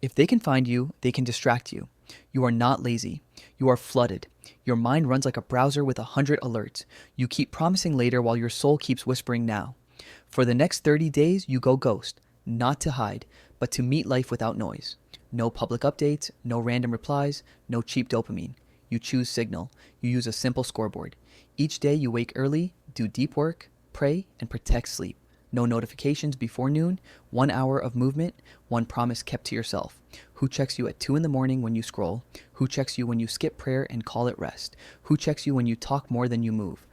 If they can find you, they can distract you. You are not lazy. You are flooded. Your mind runs like a browser with 100 alerts. You keep promising later while your soul keeps whispering now. For the next 30 days, you go ghost, not to hide, but to meet life without noise. No public updates, no random replies, no cheap dopamine. You choose signal. You use a simple scoreboard. Each day you wake early, do deep work, pray, and protect sleep. No notifications before noon, 1 hour of movement, one promise kept to yourself. Who checks you at 2 in the morning when you scroll? Who checks you when you skip prayer and call it rest? Who checks you when you talk more than you move?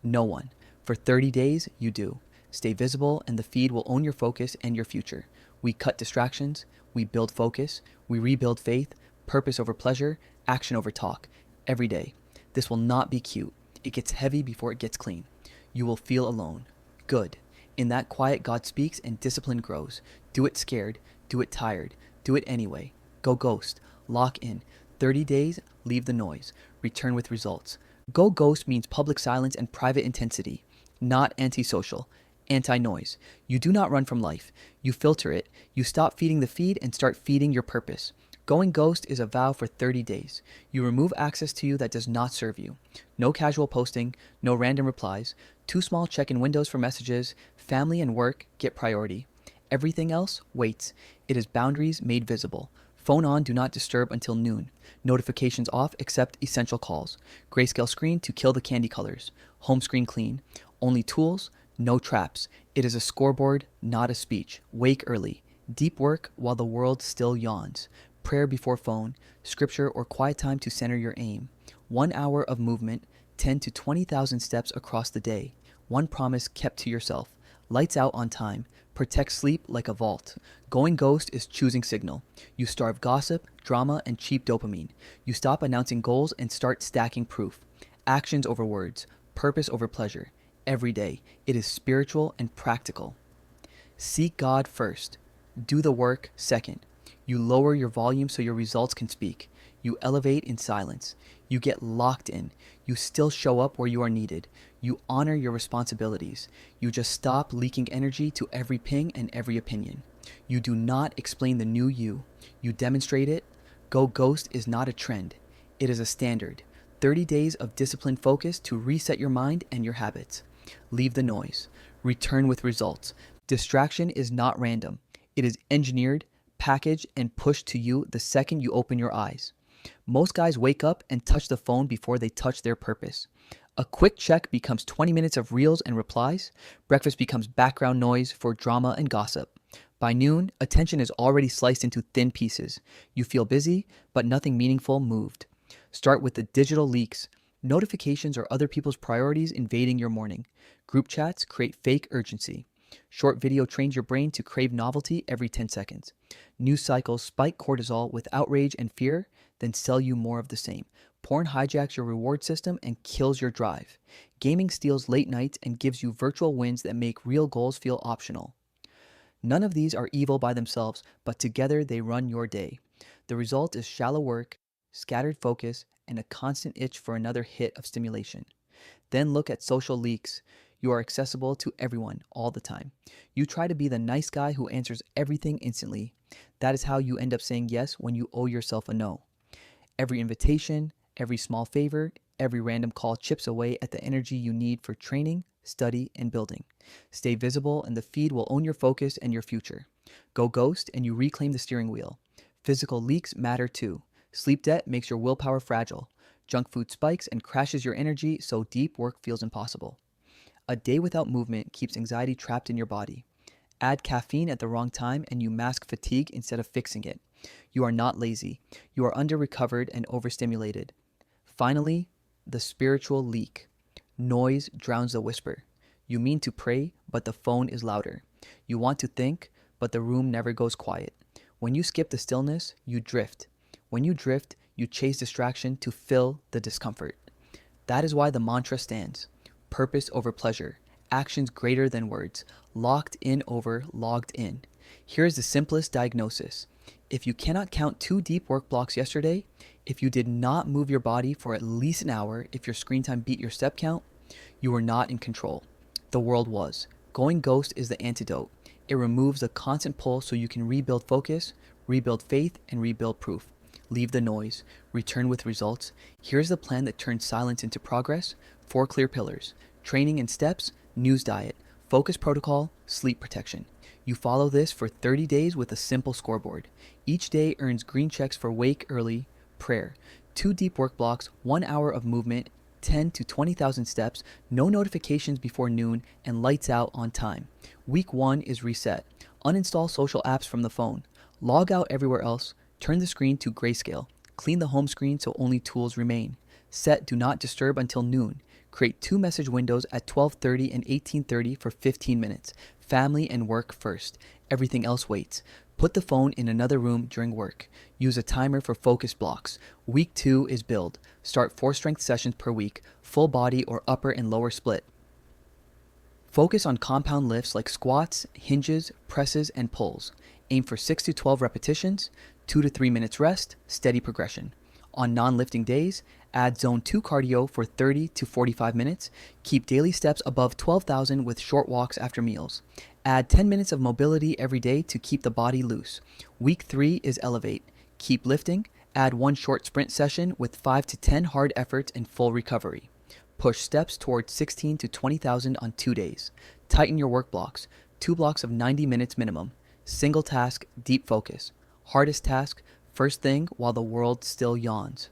No one. For 30 days, you do. Stay visible and the feed will own your focus and your future. We cut distractions, we build focus, we rebuild faith, purpose over pleasure, action over talk, every day. This will not be cute. It gets heavy before it gets clean. You will feel alone. Good. In that quiet, God speaks and discipline grows. Do it scared, do it tired, do it anyway. Go ghost, lock in. 30 days, leave the noise, return with results. Go ghost means public silence and private intensity, not antisocial, anti-noise. You do not run from life. You filter it. You stop feeding the feed and start feeding your purpose. Going ghost is a vow for 30 days. You remove access to you that does not serve you. No casual posting, no random replies, too small check-in windows for messages, family and work get priority. Everything else waits. It is boundaries made visible. Phone on, do not disturb until noon. Notifications off except essential calls. Grayscale screen to kill the candy colors. Home screen clean. Only tools, no traps. It is a scoreboard, not a speech. Wake early. Deep work while the world still yawns. Prayer before phone, scripture or quiet time to center your aim. 1 hour of movement, 10 to 20,000 steps across the day. One promise kept to yourself. Lights out on time. Protect sleep like a vault. Going ghost is choosing signal. You starve gossip, drama, and cheap dopamine. You stop announcing goals and start stacking proof. Actions over words. Purpose over pleasure. Every day. It is spiritual and practical. Seek God first. Do the work second. You lower your volume so your results can speak. You elevate in silence. You get locked in. You still show up where you are needed. You honor your responsibilities. You just stop leaking energy to every ping and every opinion. You do not explain the new you. You demonstrate it. Go ghost is not a trend. It is a standard. 30 days of disciplined focus to reset your mind and your habits. Leave the noise. Return with results. Distraction is not random. It is engineered, packaged, and pushed to you the second you open your eyes. Most guys wake up and touch the phone before they touch their purpose. A quick check becomes 20 minutes of reels and replies. Breakfast becomes background noise for drama and gossip. By noon, attention is already sliced into thin pieces. You feel busy, but nothing meaningful moved. Start with the digital leaks. Notifications or other people's priorities invading your morning. Group chats create fake urgency. Short video trains your brain to crave novelty every 10 seconds. News cycles spike cortisol with outrage and fear, then sell you more of the same. Porn hijacks your reward system and kills your drive. Gaming steals late nights and gives you virtual wins that make real goals feel optional. None of these are evil by themselves, but together they run your day. The result is shallow work, scattered focus, and a constant itch for another hit of stimulation. Then look at social leaks. You are accessible to everyone all the time. You try to be the nice guy who answers everything instantly. That is how you end up saying yes when you owe yourself a no. Every invitation, every small favor, every random call chips away at the energy you need for training, study, and building. Stay visible and the feed will own your focus and your future. Go ghost and you reclaim the steering wheel. Physical leaks matter too. Sleep debt makes your willpower fragile. Junk food spikes and crashes your energy so deep work feels impossible. A day without movement keeps anxiety trapped in your body. Add caffeine at the wrong time and you mask fatigue instead of fixing it. You are not lazy. You are under-recovered and overstimulated. Finally, the spiritual leak. Noise drowns the whisper. You mean to pray, but the phone is louder. You want to think, but the room never goes quiet. When you skip the stillness, you drift. When you drift, you chase distraction to fill the discomfort. That is why the mantra stands. Purpose over pleasure. Actions greater than words. Locked in over logged in. Here is the simplest diagnosis. If you cannot count 2 deep work blocks yesterday, if you did not move your body for at least an hour, if your screen time beat your step count, you were not in control. The world was. Going ghost is the antidote. It removes the constant pull so you can rebuild focus, Rebuild faith and rebuild proof. Leave the noise. Return with results. Here's the plan that turns silence into progress. 4 clear pillars. Training and steps, news diet, focus protocol, sleep protection. You follow this for 30 days with a simple scoreboard. Each day earns green checks for wake early, prayer, 2 deep work blocks, 1 hour of movement, 10 to 20,000 steps, no notifications before noon, and lights out on time. Week 1 is reset. Uninstall social apps from the phone. Log out everywhere else. Turn the screen to grayscale. Clean the home screen so only tools remain. Set do not disturb until noon. Create 2 message windows at 12:30 and 18:30 for 15 minutes. Family and work first. Everything else waits. Put the phone in another room during work. Use a timer for focus blocks. Week 2 is build. Start 4 strength sessions per week, full body or upper and lower split. Focus on compound lifts like squats, hinges, presses, and pulls. Aim for 6 to 12 repetitions, 2 to 3 minutes rest, steady progression. On non-lifting days, add zone 2 cardio for 30 to 45 minutes. Keep daily steps above 12,000 with short walks after meals. Add 10 minutes of mobility every day to keep the body loose. Week 3 is elevate. Keep lifting. Add 1 short sprint session with 5 to 10 hard efforts and full recovery. Push steps towards 16 to 20,000 on 2 days. Tighten your work blocks. 2 blocks of 90 minutes minimum. Single task, deep focus. Hardest task, first thing while the world still yawns.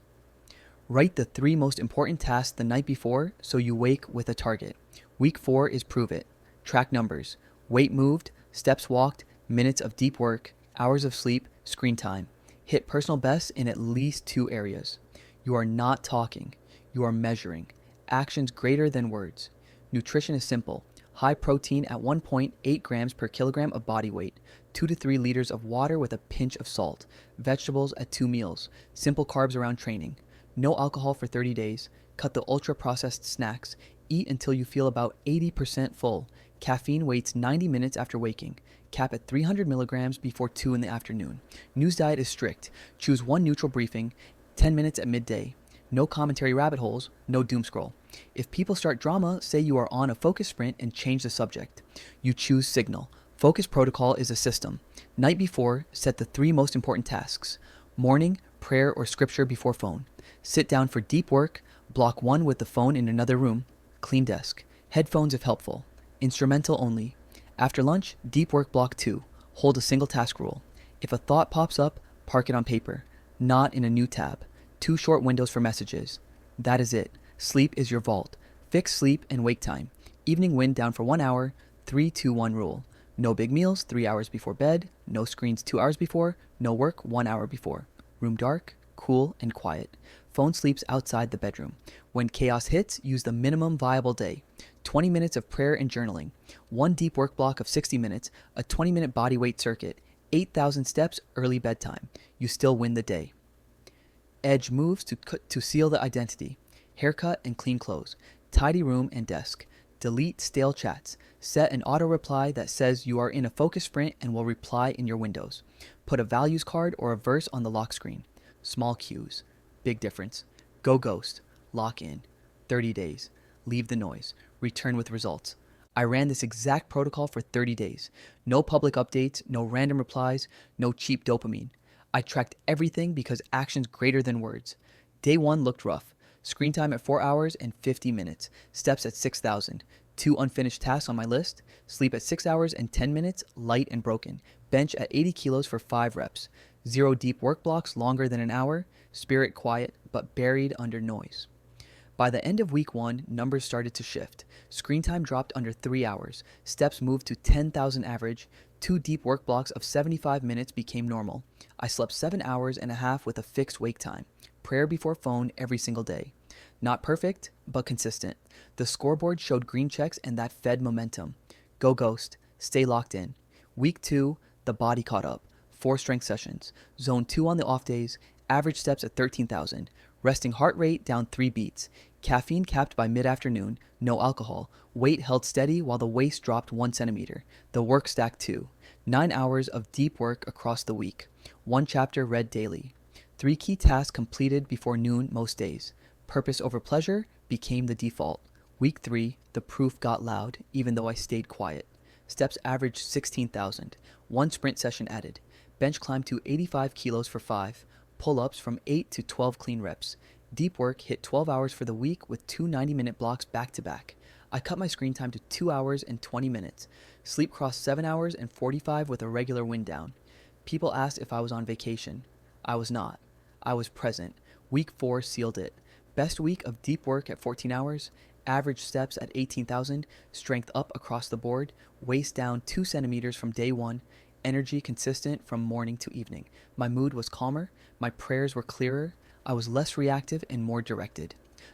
Write the 3 most important tasks the night before so you wake with a target. Week 4 is prove it. Track numbers. Weight moved, steps walked, minutes of deep work, hours of sleep, screen time. Hit personal bests in at least 2 areas. You are not talking. You are measuring. Actions greater than words. Nutrition is simple. High protein at 1.8 grams per kilogram of body weight. 2 to 3 liters of water with a pinch of salt. Vegetables at 2 meals. Simple carbs around training. No alcohol for 30 days. Cut the ultra-processed snacks. Eat until you feel about 80% full. Caffeine waits 90 minutes after waking. Cap at 300 milligrams before 2 in the afternoon. News diet is strict. Choose 1 neutral briefing, 10 minutes at midday. No commentary rabbit holes, no doom scroll. If people start drama, say you are on a focus sprint and change the subject. You choose signal. Focus protocol is a system. Night before, set the 3 most important tasks. Morning, prayer or scripture before phone. Sit down for deep work. Block 1 with the phone in another room. Clean desk. Headphones if helpful. Instrumental only. After lunch, deep work block 2. Hold a single task rule. If a thought pops up, park it on paper, not in a new tab. 2 short windows for messages. That is it. Sleep is your vault. Fix sleep and wake time. Evening wind down for 1 hour. 3-2-1 rule. No big meals 3 hours before bed. No screens 2 hours before. No work 1 hour before. Room dark, cool, and quiet. Phone sleeps outside the bedroom. When chaos hits, use the minimum viable day. 20 minutes of prayer and journaling. 1 deep work block of 60 minutes. A 20-minute body weight circuit. 8,000 steps early bedtime. You still win the day. Edge moves to seal the identity. Haircut and clean clothes. Tidy room and desk. Delete stale chats. Set an auto reply that says you are in a focus sprint and will reply in your windows. Put a values card or a verse on the lock screen. Small cues. Big difference. Go ghost. Lock in. 30 days. Leave the noise. Return with results. I ran this exact protocol for 30 days. No public updates, no random replies, no cheap dopamine. I tracked everything because action's greater than words. Day 1 looked rough. Screen time at 4 hours and 50 minutes. Steps at 6,000. 2 unfinished tasks on my list. Sleep at 6 hours and 10 minutes, light and broken. Bench at 80 kilos for 5 reps. 0 deep work blocks longer than an hour. Spirit quiet, but buried under noise. By the end of week 1, numbers started to shift. Screen time dropped under 3 hours. Steps moved to 10,000 average. 2 deep work blocks of 75 minutes became normal. I slept 7 hours and a half with a fixed wake time. Prayer before phone every single day. Not perfect, but consistent. The scoreboard showed green checks and that fed momentum. Go ghost. Stay locked in. Week 2, the body caught up. 4 strength sessions. Zone 2 on the off days. Average steps at 13,000. Resting heart rate down 3 beats. Caffeine capped by mid-afternoon. No alcohol. Weight held steady while the waist dropped 1 centimeter. The work stacked 2. 9 hours of deep work across the week. 1 chapter read daily. 3 key tasks completed before noon most days. Purpose over pleasure became the default. Week 3, the proof got loud, even though I stayed quiet. Steps averaged 16,000. 1 sprint session added. Bench climb to 85 kilos for 5. Pull-ups from 8 to 12 clean reps. Deep work hit 12 hours for the week with two 90-minute blocks back to back. I cut my screen time to 2 hours and 20 minutes. Sleep crossed 7 hours and 45 with a regular wind down. People asked if I was on vacation. I was not. I was present. Week 4 sealed it. Best week of deep work at 14 hours, average steps at 18,000, strength up across the board, waist down 2 centimeters from day 1, energy consistent from morning to evening. My mood was calmer, my prayers were clearer, I was less reactive and more directed.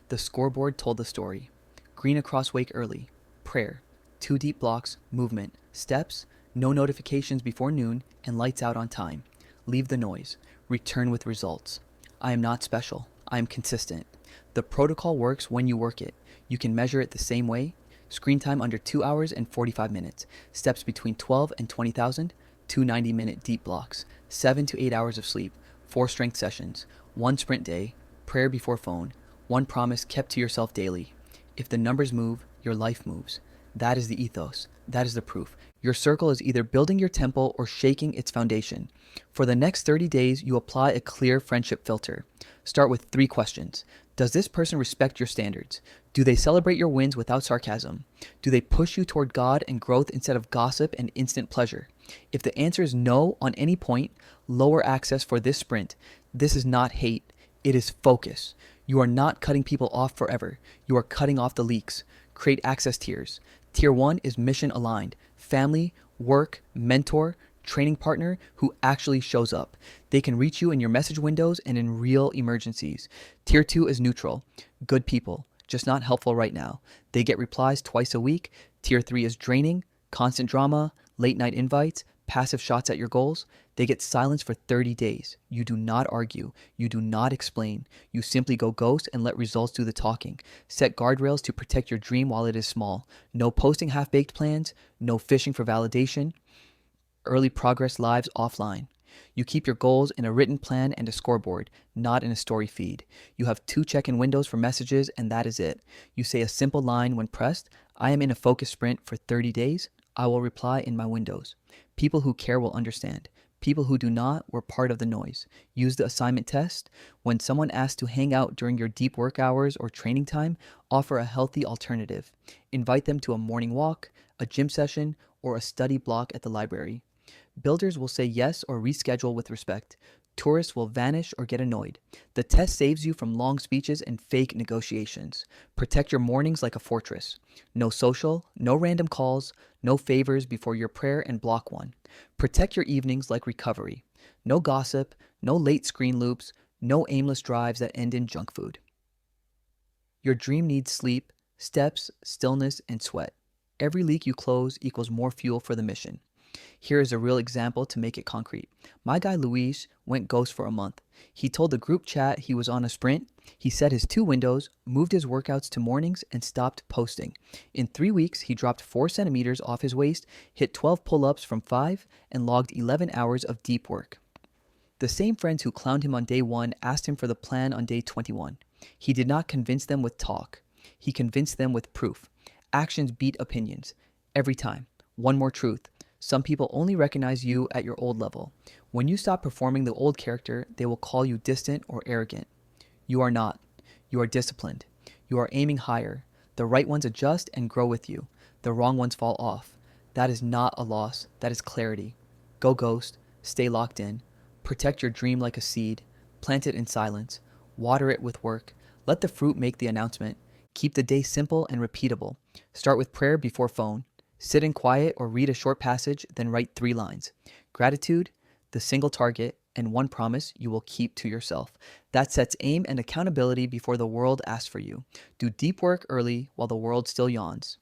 The scoreboard told the story. Green across wake early, prayer, 2 deep blocks, movement, steps, no notifications before noon, and lights out on time. Leave the noise, return with results. I am not special, I am consistent. The protocol works when you work it. You can measure it the same way. Screen time under 2 hours and 45 minutes. Steps between 12 and 20,000. 2 90-minute deep blocks. 7 to 8 hours of sleep. 4 strength sessions. 1 sprint day. Prayer before phone. 1 promise kept to yourself daily. If the numbers move, your life moves. That is the ethos. That is the proof. Your circle is either building your temple or shaking its foundation. For the next 30 days, you apply a clear friendship filter. Start with 3 questions. Does this person respect your standards? Do they celebrate your wins without sarcasm? Do they push you toward God and growth instead of gossip and instant pleasure? If the answer is no on any point, lower access for this sprint. This is not hate. It is focus. You are not cutting people off forever. You are cutting off the leaks. Create access tiers. Tier 1 is mission aligned. Family, work, mentor, training partner who actually shows up. They can reach you in your message windows and in real emergencies. Tier 2 is neutral. Good people, just not helpful right now. They get replies twice a week. Tier 3 is draining, constant drama, late night invites, passive shots at your goals. They get silence for 30 days. You do not argue. You do not explain. You simply go ghost and let results do the talking. Set guardrails to protect your dream while it is small. No posting half-baked plans. No fishing for validation. Early progress lives offline. You keep your goals in a written plan and a scoreboard, not in a story feed. You have 2 check-in windows for messages, and that is it. You say a simple line when pressed. I am in a focus sprint for 30 days. I will reply in my windows. People who care will understand. People who do not were part of the noise. Use the assignment test. When someone asks to hang out during your deep work hours or training time, offer a healthy alternative. Invite them to a morning walk, a gym session, or a study block at the library. Builders will say yes or reschedule with respect. Tourists will vanish or get annoyed. The test saves you from long speeches and fake negotiations. Protect your mornings like a fortress. No social, no random calls, no favors before your prayer and block 1. Protect your evenings like recovery. No gossip, no late screen loops, no aimless drives that end in junk food. Your dream needs sleep, steps, stillness, and sweat. Every leak you close equals more fuel for the mission. Here is a real example to make it concrete. My guy Luis went ghost for a month. He told the group chat he was on a sprint. He set his 2 windows, moved his workouts to mornings, and stopped posting. In 3 weeks, he dropped 4 centimeters off his waist, hit 12 pull-ups from 5, and logged 11 hours of deep work. The same friends who clowned him on day 1 asked him for the plan on day 21. He did not convince them with talk. He convinced them with proof. Actions beat opinions. Every time. One more truth. Some people only recognize you at your old level. When you stop performing the old character, they will call you distant or arrogant. You are not. You are disciplined. You are aiming higher. The right ones adjust and grow with you. The wrong ones fall off. That is not a loss. That is clarity. Go ghost. Stay locked in. Protect your dream like a seed. Plant it in silence. Water it with work. Let the fruit make the announcement. Keep the day simple and repeatable. Start with prayer before phone. Sit in quiet or read a short passage, then write 3 lines. Gratitude, the single target, and 1 promise you will keep to yourself. That sets aim and accountability before the world asks for you. Do deep work early while the world still yawns.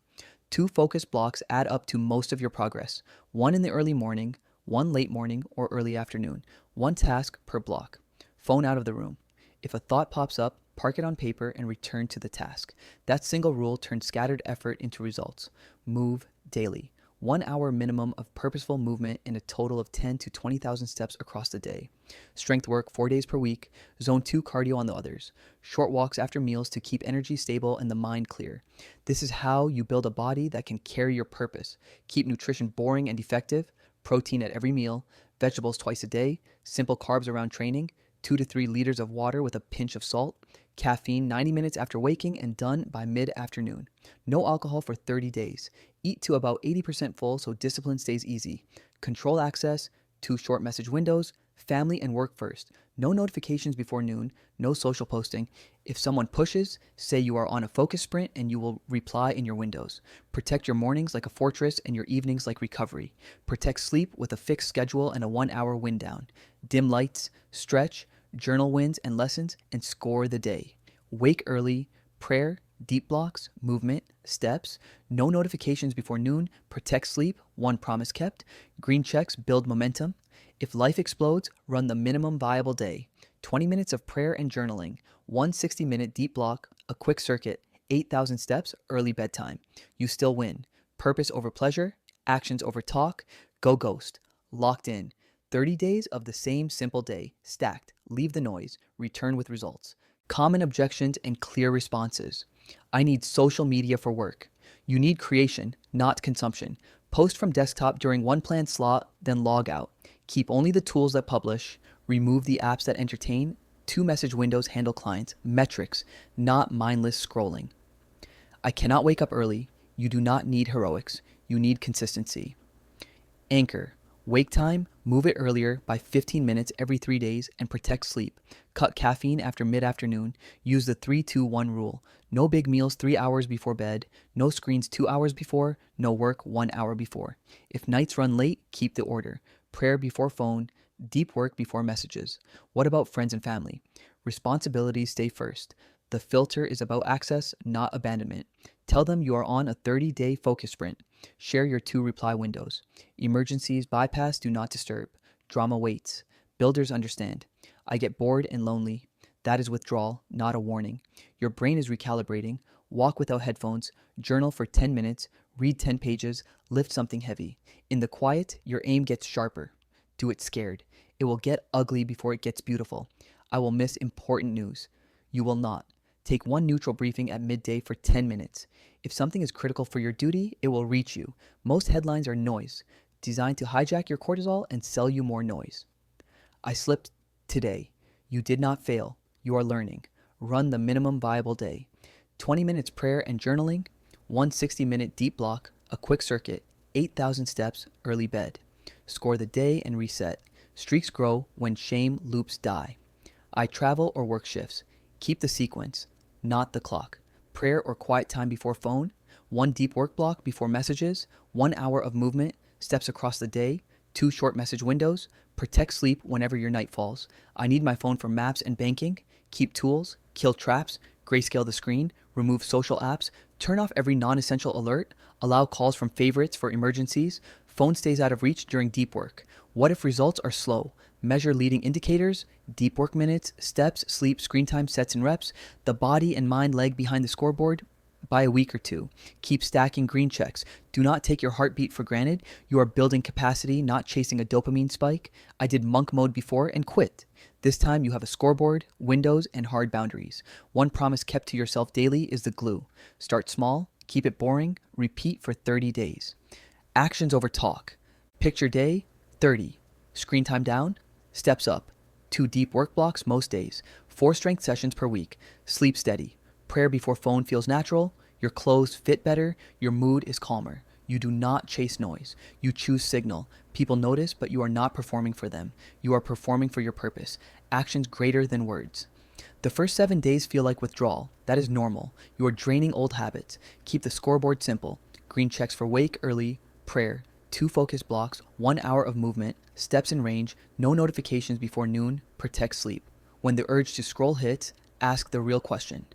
2 focus blocks add up to most of your progress. 1 in the early morning, 1 late morning or early afternoon. 1 task per block. Phone out of the room. If a thought pops up, park it on paper and return to the task. That single rule turns scattered effort into results. Move daily. 1 hour minimum of purposeful movement and a total of 10 to 20,000 steps across the day. Strength work 4 days per week. Zone 2 cardio on the others. Short walks after meals to keep energy stable and the mind clear. This is how you build a body that can carry your purpose. Keep nutrition boring and effective. Protein at every meal. vegetables twice a day, simple carbs around training, 2 to 3 liters of water with a pinch of salt, caffeine 90 minutes after waking and done by mid-afternoon. No alcohol for 30 days. Eat to about 80% full so discipline stays easy. Control access, 2 short message windows, family and work first. No notifications before noon, no social posting. If someone pushes, say you are on a focus sprint and you will reply in your windows. Protect your mornings like a fortress and your evenings like recovery. Protect sleep with a fixed schedule and a 1 hour wind down. Dim lights, stretch, journal wins and lessons, and score the day. Wake early, prayer, deep blocks, movement, steps, no notifications before noon, protect sleep, 1 promise kept, green checks build momentum. If life explodes, run the minimum viable day. 20 minutes of prayer and journaling, 1 60-minute deep block, a quick circuit, 8,000 steps, early bedtime. You still win. Purpose over pleasure, actions over talk, go ghost. Locked in. 30 days of the same simple day, stacked, leave the noise, return with results. Common objections and clear responses. I need social media for work. You need creation, not consumption. Post from desktop during one planned slot, then log out. Keep only the tools that publish. Remove the apps that entertain. 2 message windows handle clients. Metrics, not mindless scrolling. I cannot wake up early. You do not need heroics. You need consistency. Anchor. Wake time, move it earlier by 15 minutes every 3 days and protect sleep. Cut caffeine after mid-afternoon. Use the 3-2-1 rule. No big meals 3 hours before bed. No screens 2 hours before. No work 1 hour before. If nights run late, keep the order. Prayer before phone. Deep work before messages. What about friends and family? Responsibilities stay first. The filter is about access, not abandonment. Tell them you are on a 30-day focus sprint. Share your 2 reply windows. Emergencies bypass, do not disturb. Drama waits. Builders understand. I get bored and lonely. That is withdrawal, not a warning. Your brain is recalibrating. Walk without headphones. Journal for 10 minutes. Read 10 pages. Lift something heavy. In the quiet, your aim gets sharper. Do it scared. It will get ugly before it gets beautiful. I will miss important news. You will not. Take 1 neutral briefing at midday for 10 minutes. If something is critical for your duty, it will reach you. Most headlines are noise, designed to hijack your cortisol and sell you more noise. I slipped today. You did not fail. You are learning. Run the minimum viable day. 20 minutes prayer and journaling, 1 60-minute deep block, a quick circuit, 8,000 steps, early bed. Score the day and reset. Streaks grow when shame loops die. I travel or work shifts. Keep the sequence, not the clock. Prayer or quiet time before phone, 1 deep work block before messages, 1 hour of movement, steps across the day, 2 short message windows, protect sleep whenever your night falls. I need my phone for maps and banking, keep tools, kill traps, grayscale the screen, remove social apps, turn off every non-essential alert, allow calls from favorites for emergencies, phone stays out of reach during deep work. What if results are slow? Measure leading indicators, deep work minutes, steps, sleep, screen time, sets and reps. The body and mind lag behind the scoreboard by a week or 2. Keep stacking green checks. Do not take your heartbeat for granted. You are building capacity, not chasing a dopamine spike. I did monk mode before and quit. This time you have a scoreboard, windows, and hard boundaries. 1 promise kept to yourself daily is the glue. Start small, keep it boring, repeat for 30 days. Actions over talk. Picture day, 30. Screen time down, steps up. 2 deep work blocks most days. 4 strength sessions per week. Sleep steady. Prayer before phone feels natural. Your clothes fit better. Your mood is calmer. You do not chase noise. You choose signal. People notice, but you are not performing for them. You are performing for your purpose. Actions greater than words. The first 7 days feel like withdrawal. That is normal. You are draining old habits. Keep the scoreboard simple. Green checks for wake early, prayer, 2 focus blocks, 1 hour of movement, steps in range, no notifications before noon, protect sleep. When the urge to scroll hits, ask the real question.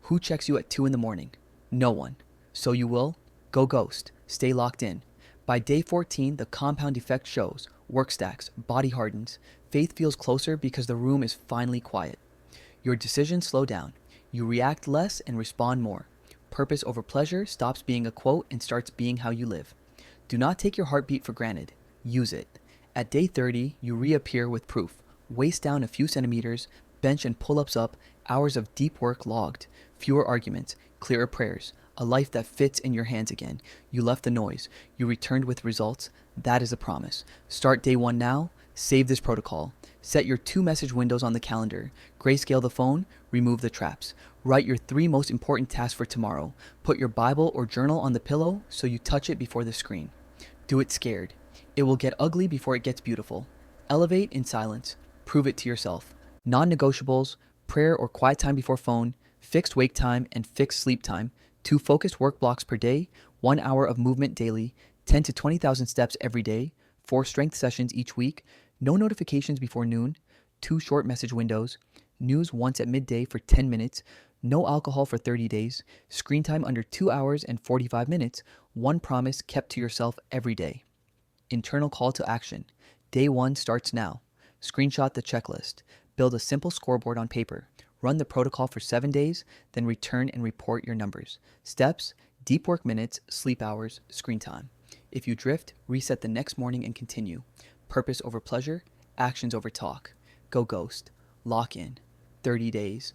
Who checks you at 2 in the morning? No one. So you will? Go ghost. Stay locked in. By day 14, the compound effect shows. Work stacks, body hardens. Faith feels closer because the room is finally quiet. Your decisions slow down. You react less and respond more. Purpose over pleasure stops being a quote and starts being how you live. Do not take your heartbeat for granted. Use it. At day 30, you reappear with proof. Waist down a few centimeters, bench and pull-ups up, hours of deep work logged, fewer arguments, clearer prayers, a life that fits in your hands again. You left the noise. You returned with results. That is a promise. Start day 1 now. Save this protocol. Set your 2 message windows on the calendar. Grayscale the phone. Remove the traps. Write your 3 most important tasks for tomorrow. Put your Bible or journal on the pillow so you touch it before the screen. Do it scared. It will get ugly before it gets beautiful. Elevate in silence. Prove it to yourself. Non-negotiables, prayer or quiet time before phone, fixed wake time and fixed sleep time, 2 focused work blocks per day, 1 hour of movement daily, 10 to 20,000 steps every day, 4 strength sessions each week, no notifications before noon, 2 short message windows, news once at midday for 10 minutes, no alcohol for 30 days, screen time under 2 hours and 45 minutes, 1 promise kept to yourself every day. Internal call to action. Day 1 starts now. Screenshot the checklist. Build a simple scoreboard on paper. Run the protocol for 7 days, then return and report your numbers. Steps: deep work minutes, sleep hours, screen time. If you drift, reset the next morning and continue. Purpose over pleasure, actions over talk. Go ghost. Lock in. 30 days.